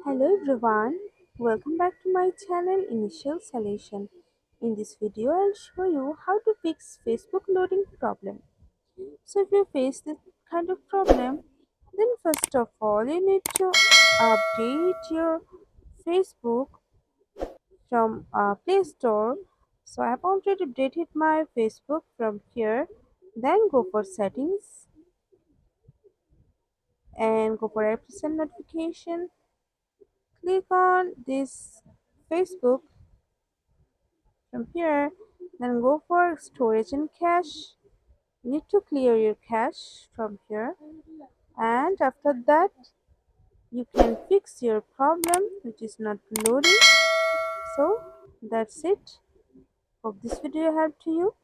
Hello everyone, welcome back to my channel Initial Solution. In this video I'll show you how to fix Facebook loading problem. So if you face this kind of problem, then first of all you need to update your Facebook from Play Store. So I have already updated my Facebook from here. Then go for settings and go for apps and notification. Click on this Facebook from here, then go for storage and cache. You need to clear your cache from here, and after that you can fix your problem which is not loading. So that's it. Hope this video helped you.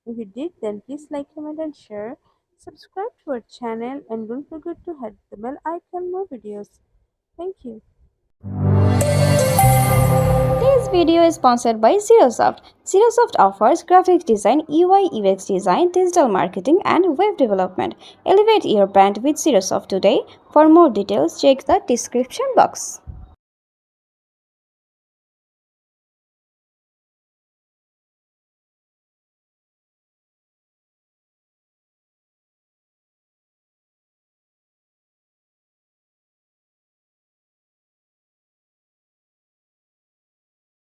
If it did, then please like, comment and share. Subscribe to our channel and don't forget to hit the bell icon for more videos. Thank you. This video is sponsored by Xirosoft. Xirosoft offers graphic design, UI UX design, digital marketing, and web development. Elevate your brand with Xirosoft today. For more details, check the description box.